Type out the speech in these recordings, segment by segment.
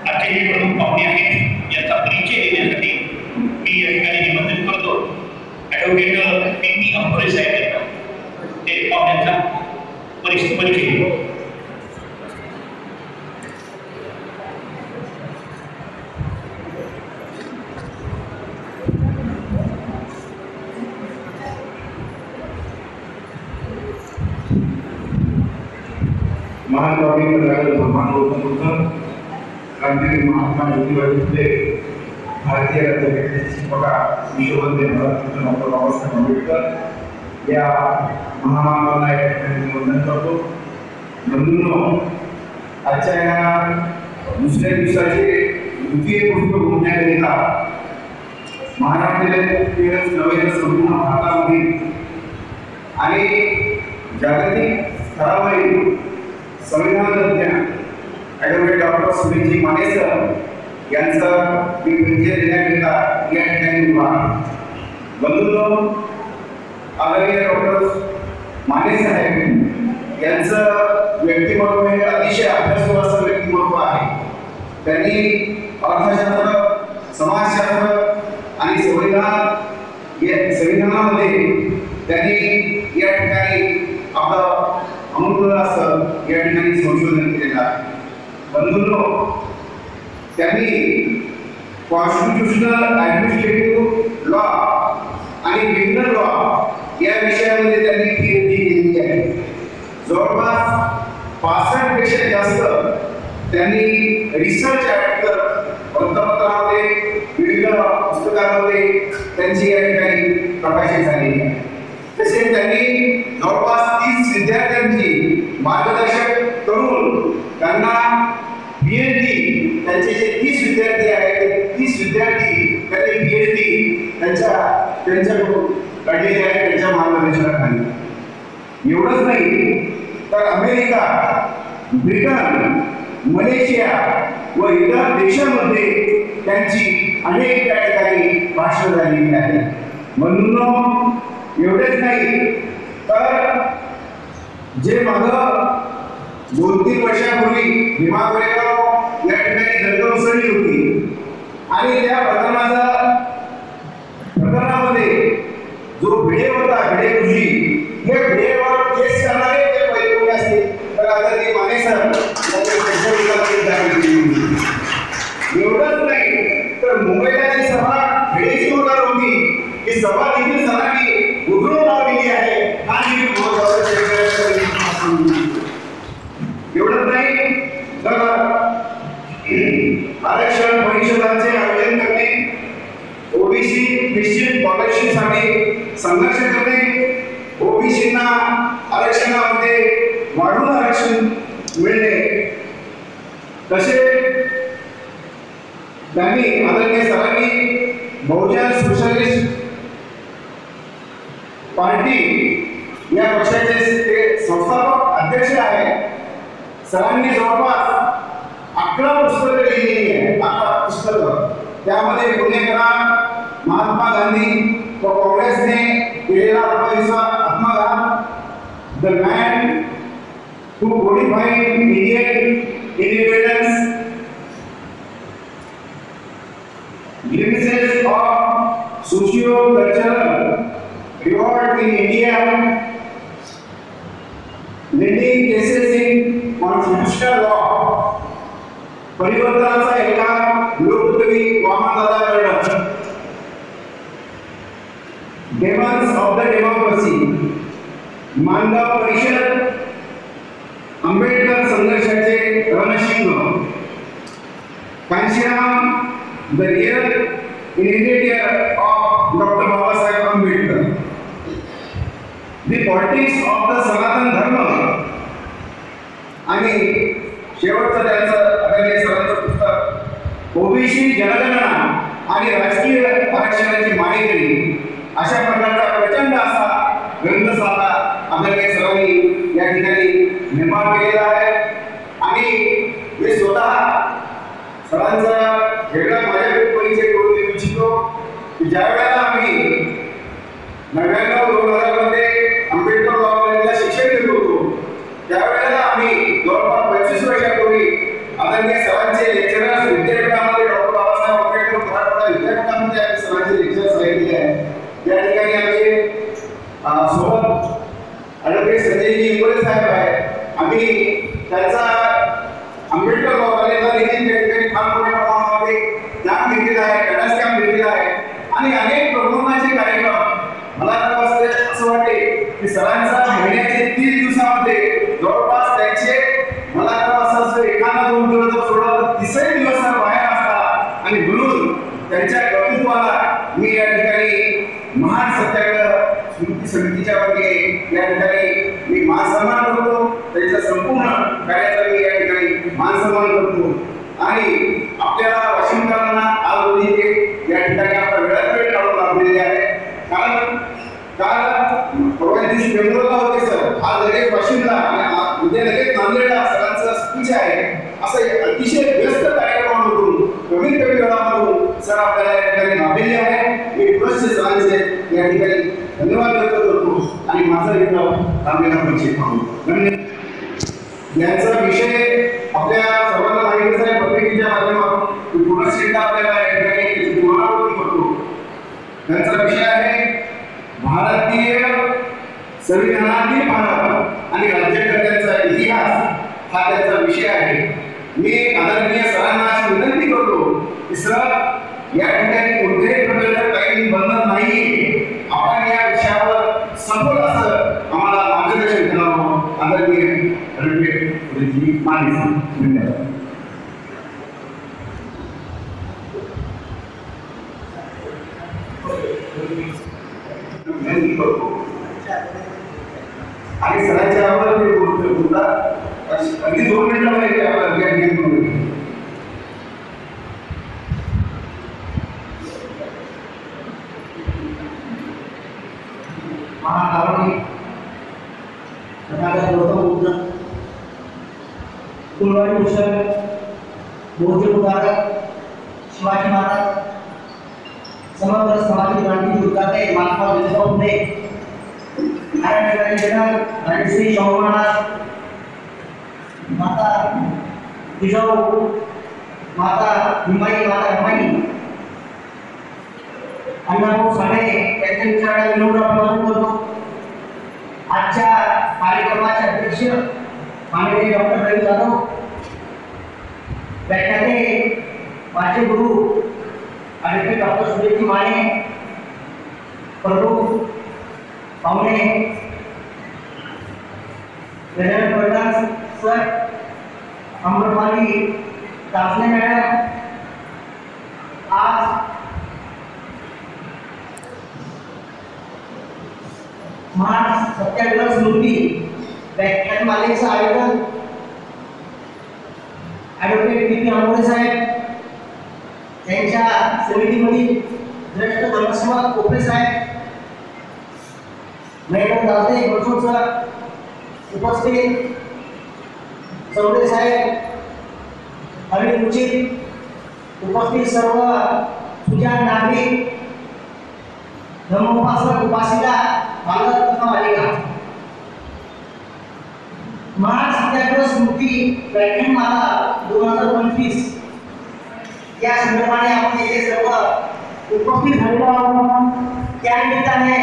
आजचे प्रमुख पाहुणे आहेत याचा परिचय देण्यासाठी मी या ठिकाणी निमंत्रित करतो ॲडव्होकेट पी अंबोरे साहेब यांना ते पाहुण्यांचा परिचय देतो. महान क्रांतिवीर महात्मा ज्योतिबा फुले भारतीय राज्यघटनेचे शिल्पकार विश्ववंदे डॉक्टर बाबासाहेब आंबेडकर या महामानवांना या ठिकाणी वंदन करतो. बंधूंनो, आजच्या या दुसऱ्या दिवसाचे द्वितीय पुष्प गुंफण्याकरिता महाराष्ट्रातील नव्हे तर संपूर्ण भारतामध्ये आणि जागतिक स्तरावरील संविधान तज्ञ advocate doctor Sunilji Mane sir यांचा मी परिचय देण्याकरिता या ठिकाणी उभा. बंधूंनो, आदरणीय डॉक्टर माने साहेब यांचं व्यक्तिमत्व हे अतिशय अभ्यासू असं व्यक्तिमत्व आहे. त्यांनी अर्थशास्त्र, समाजशास्त्र आणि संविधानामध्ये त्यांनी या ठिकाणी आपलं अमूल्य असं या ठिकाणी संशोधन केलेलं आहे. बंधूंनो, त्यांनी कॉन्स्टिट्यूशनल ॲडमिनिस्ट्रेटिव्ह लॉ आणि क्रिमिनल लॉ या विषयामध्ये त्यांनी PhD केलेली आहे. जवळपास 65 पेक्षा जास्त त्यांनी रिसर्च आर्टिकल वृत्तपत्रामध्ये, विविध पुस्तकांमध्ये त्यांची या ठिकाणी प्रकाशित झालेली आहे. तसेच त्यांनी जवळपास 30 विद्यार्थ्यांची मार्गदर्शन करून त्यांना PhD, त्यांचे जे 30 विद्यार्थी आहेत ते 30 विद्यार्थी त्यांनी PhD त्यांच्याकडून काढलेले आहे त्यांच्या मार्गदर्शनाखाली. एवढंच नाही तर अमेरिका, ब्रिटन, मलेशिया व इतर देशांमध्ये त्यांची अनेक त्या ठिकाणी भाषणं झालेली आहेत. म्हणून एवढेच नाही तर जे मागं 2-3 वर्षापूर्वी भीमा कोरेगाव या ठिकाणी दंगल उसळली होती आणि त्या प्रकरणामध्ये जो भिडे होता, भिडे ऋषी, हे भिडेवर केस करणारे ते पहिले कोणी असतील तर आदरणीय माने सर एवढंच नाही तर मुंबईला जी सभा भिडेची होणार होती ही सभा देखील सरांनी उघडून लावलेली आहे. आणि एवढंच नाही तर आरक्षण परिषदांचे आयोजन करणे, ओबीसी निश्चित स्कॉलरशिपसाठी संघर्ष करणे, ओबीसींना आरक्षणामध्ये वाढून आरक्षण मिळणे, तसे त्यांनी आदरणीय सरांनी बहुजन सोशलिस्ट पार्टी या पक्षाचे ते संस्थापक अध्यक्ष आहेत. सरांनी जवळपास 11 पुस्तकं लिहिलेली आहेत. 11 पुस्तकं, त्यामध्ये पुणेकरांना महात्मा गांधी व काँग्रेसने केलेला आत्मघात, the man who codified Indian independence, glimpses of socio-cultural revolt in India, leading cases in constitutional law, परिवर्तनाचा एका लोककवी Wamandada Kardak, demons of the democracy, मानव परिषद, आंबेडकर संघर्षाचे रणशिंग, Kanshiram, the real initiator of Dr. Babasaheb Ambedkar, the politics of the Sanatan Dharma, आणि शेवटचं त्यांचं आदरणीय सरांचं पुस्तक ओबीसी जनगणना आणि राजकीय आरक्षणाची माहिती, अशा प्रकारचा प्रचंड असा ग्रंथसाठा आदरणीय सरांनी या ठिकाणी निर्माण केलेला आहे. आणि मी स्वतः सरांचा वेगळा माझ्या परिचय करून देऊ इच्छितो की ज्या वेळेला आम्ही 99-2000 मध्ये आंबेडकर लॉ कॉलेजला शिक्षण देत होतो, त्यावेळेला आम्ही जवळपास 25 वर्षापूर्वी आदरणीय सरांचे लेक्चरर्स समितीच्या वतीने या ठिकाणी मी मान सन्मान करतो. त्यांच्या संपूर्ण कार्याचा मी या ठिकाणी मान सन्मान करतो. आणि आपल्याला वाशिमकरांना आज रोजी ते या ठिकाणी आपला वेळात वेळ काढून लाभलेले आहे. कारण काल परवा दिवशी बेंगलोरला होते सर, आज लगेच वाशिमला आणि उद्या लगेच नांदेडला सरांचं स्पीच आहे. असं अतिशय व्यस्त कार्यक्रमामधून कमीत कमी वेळामधून सर आपल्याला या ठिकाणी लाभलेले आहे. मी पुनश्च सरांचे या ठिकाणी धन्यवाद व्यक्त करतो आणि माझा इथं थांबलेला परिचय पाहतो. यांचा विषय आपल्या सर्वांना माहितीच आहे. पत्रिकेच्या माध्यमातून पुनश्च एकदा आपल्याला या ठिकाणी त्याची पुनरावृत्ती करतो. त्यांचा विषय आहे भारतीय संविधानातील भारत आणि राज्यकर्त्यांचा इतिहास हा त्यांचा विषय आहे. मी आदरणीय सरांना अशी विनंती करतो की सर या ठिकाणी कोणत्याही प्रकारचं काही बंधन नाही, आपण या विषयावर सखोल असं आम्हाला मार्गदर्शन करावं. आदरणीय रणवीर माने. धन्यवाद. आणि सरांच्या आवड ते बोलतात अगदी 2 मिनिटांमध्ये आपल्याला ज्ञान करून महाकारुणी तथागत गौतम बुद्ध कुलवाडी भूषण बौद्ध उदाहरण शिवाजी महाराज समग्र समाज क्रांती युद्धाचे महात्मा ज्योतिबा फुले महाराष्ट्राचे जनक राजश्री शाहू महाराज माता जिजाऊ माता भीमाई माता रमाई अण्णाभाऊ साठे यांच्या विचाराला विनम्र अभिवादन करतो. आजच्या कार्यक्रमाचे अध्यक्ष माननीय डॉक्टर रवी जाधव, व्याख्याते माझे गुरु ॲडव्होकेट डॉक्टर सुरेश माने, प्रमुख पाहुणे गजानन प्रधान सर, अमृतपाली दासने मॅडम, आज महाराज सत्याग्रह स्मृती व्याख्यानमालेचं आयोजन ॲडव्होकेट पी आंबोडे साहेब, त्यांच्या समितीमधील ज्येष्ठ धर्मसेवक कोपरे साहेब, मॅडम दासने बडसोड सर, उपस्थित चौधरी साहेब, अनिल मुचित, उपस्थित सर्व सुजाण नागरिक, धर्मोपासक उपासिका बालक तथा बालिका, महाराज सत्याग्रह स्मृती व्याख्यानमाला 2025 या संदर्भाने आपण येथे सर्व उपस्थित झालेलो आहोत. त्या निमित्ताने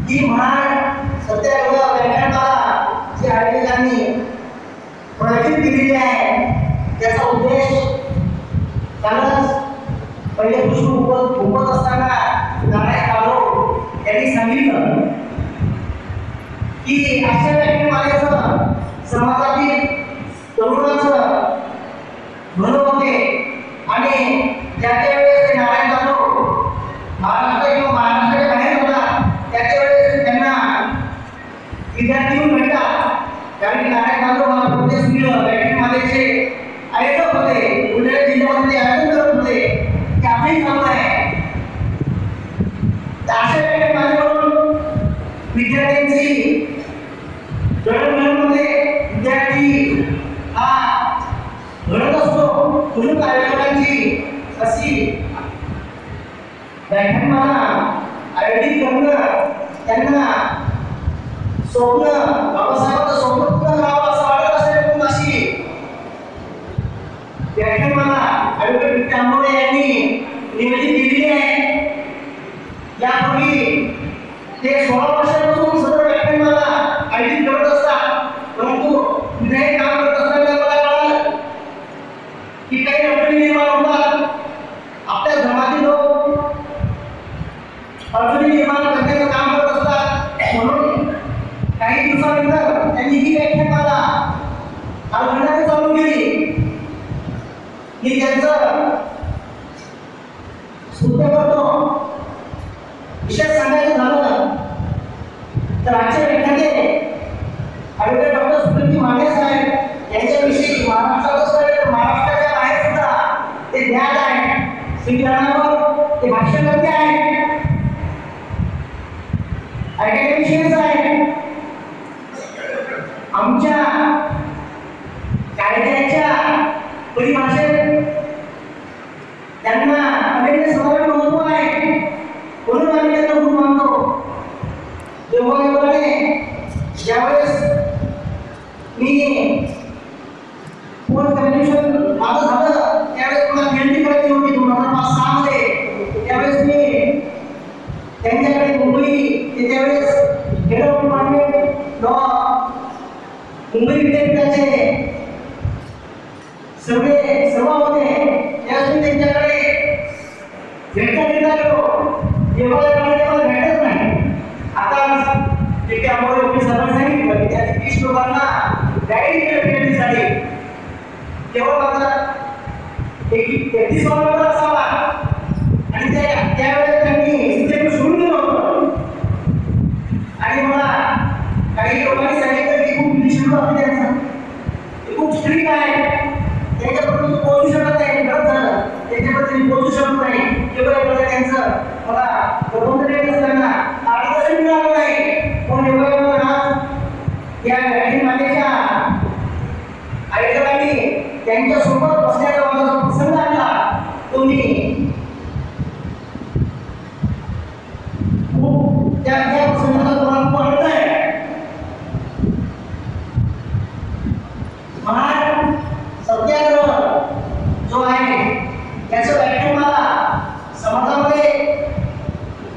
ही महाराज सत्याग्रह व्याख्यानमाला जी आयोजकांनी प्रयत्न केलेली आहे त्याचा उद्देश कालच पहिले पुष्प उगवत असताना नारायण जाधव यांनी सांगितलं की अशा व्याख्यानमालेचं समाजातील तरुणांचं भलं होते आणि ज्याच्या वेळेस नारायण जाधव महाराष्ट्र किंवा महाराष्ट्राच्या बाहेर होता त्याच्या वेळेस त्यांना विद्यार्थी येऊन भेटतात. कारण की नारायण जाधव मला प्रदेश मिळलं व्याख्यानमालेचे आयोजक होते, बुलढाणा जिल्ह्यामध्ये आयोजन करत होते. ते आजही चालू आहे. अशा व्याख्यानमालेवरून विद्यार्थ्यांची दळणवळणमध्ये विद्यार्थी हा घडत असतो. कुठून आयोजकांची अशी व्याख्यानमाला आयोजित करणं त्यांना स्वप्न बाबासाहेबांचं स्वप्न पूर्ण करावं असं वाटत असेल म्हणून अशी व्याख्यानमाला ॲडव्होकेट आंबोडे यांनी नियोजित केलेली आहे. यापूर्वी ते 16 वर्षापासून सर्व व्याख्यानमाला आयोजित करत असतात, परंतु विधायक काम करत असताना मला कळालं की काही अडचणी निर्माण होतात. आपल्या धर्मातील लोक अडचणी निर्माण करण्याचं काम करत असतात. म्हणून काही दिवसानंतर त्यांनी ही व्याख्यानमाला घडण्याची चालू केली. मी त्यांचं स्तुत्य करतो. विशेष बोली भाषेत त्यांना अनेक सर्वांना महत्व आहे, म्हणून आम्ही त्यांना गुरु मानतो. ज्यावेळेस मी पोस्ट ग्रॅज्युएशन माझं झालं त्यावेळेस मला पीएचडी करायची होती 2005-06 मध्ये. त्यावेळेस मी त्यांच्याकडे मुंबई ते त्यावेळेस head of department law Mumbai विद्यापीठाचे सर्व होते. त्यावेळेस मी त्यांच्याकडे भेटायला गेलो, तेव्हा मला भेटत नाही. आता ते आम्हाला ओपी सर्वांना सांगितलं की त्या 30 लोकांना गाईड केलं पीएचडीसाठी. तेव्हा माझा 33 नंबर असावा आणि त्यावेळेस त्यांनी विद्यापीठ सोडून दिलं होतं. आणि मला काही लोकांनी सांगितलं की खूप विषय होतं त्यांचं, ते खूप स्ट्रिक्ट आहे, त्याच्याबद्दल पोहोचू शकत नाही. गरज झालं त्याच्याबद्दल पोहोचू शकत नाही. एवढं त्यांचं मला प्रबंध देत असताना मार्गदर्शन मिळालं नाही. पण एवढं या व्याख्यानमालेच्या आयोजकांनी त्यांच्यासोबत बसण्याचा मला जो प्रसंग आणला तो मी खूप त्या प्रसंगाचा तुम्हाला खूप आनंद आहे. महान सत्याग्रह जो आहे त्याचं व्याख्यान मला समाजामध्ये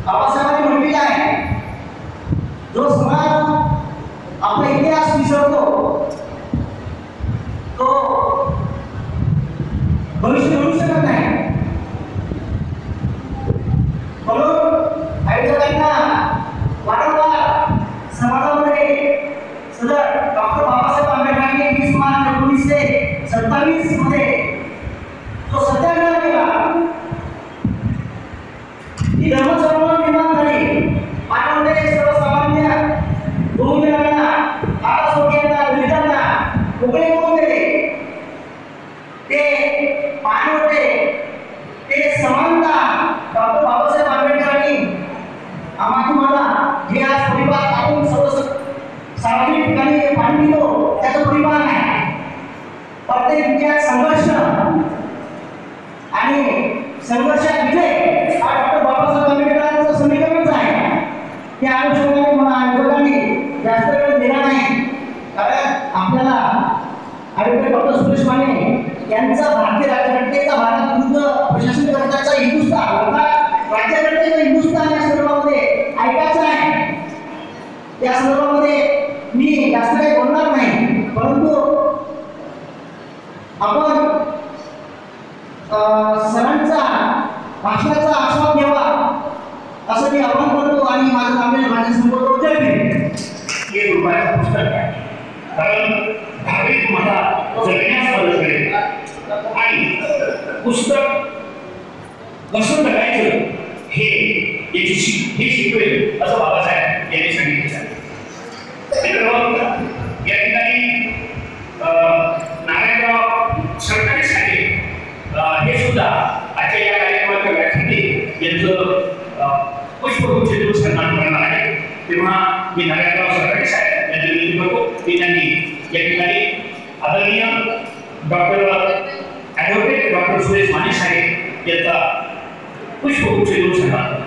बाबासाहेबांनी म्हटलेलं आहे. जो समाज आपला इतिहास विसरतो तो भविष्य घडू शकत नाही. म्हणून आयोजकांना वारंवार समाजामध्ये सदर डॉक्टर बाबासाहेब आंबेडकरांनी 20 मार्च 1927 मध्ये जो सत्याग्रह केला, ही धर्मचळवळ निर्माण झाली. मानवतेने सर्वसामान्य भूमिकांना आवाजोग्यांना दलितांना मोकळे करून दिले. ते मानवते ते समानता डॉक्टर बाबासाहेब आंबेडकरांनी आम्हा तुम्हाला जे आज परिवार आपण सर्व सार्वजनिक ठिकाणी मांडतो त्याचं परिवार आहे. प्रत्येक विजयात संघर्ष आणि संघर्षात विजय हा डॉक्टर बाबासाहेब आंबेडकरांचं समीकरणच आहे. त्या अनुषंगाने मला आयोजकांनी जास्त वेळ दिला नाही, कारण आपल्याला आयोजक डॉक्टर सुरेश माने यांचा भारतीय राज्यघटनेचा भारत विरुद्ध प्रशासन व्यवस्थेचा हिंदुस्थान राज्यघटनेचा हिंदुस्थान या संदर्भामध्ये ऐकायचं आहे. त्या संदर्भामध्ये मी जास्त काही बोलणार नाही, परंतु आपण सरांचा भाषणाचा आस्वाद घ्यावा असं मी आवाहन करतो आणि माझं आपल्याला माझ्यासमोर उत्तर देईल. हे रुपयाचं पुस्तक आहे, कारण धार्मिक मता जगण्यास मदत करेल आणि पुस्तक कसं जगायचं हे शिकवेल असं बाबासाहेब यांनी सांगितलं. या ठिकाणी नारायणराव सरकारी शाळे हे सुद्धा आजच्या या कार्यक्रमाच्या व्याख्याने यांचं पुष्पगुच्छ देऊन सन्मान करणार आहे. तेव्हा मी नारायणराव सरकारी शाळे यांची विनंती करतो की त्यांनी या ठिकाणी आदरणीय ॲडव्होकेट डॉक्टर सुरेश माने साहेब यांचा पुष्पगुच्छ देऊन सन्मान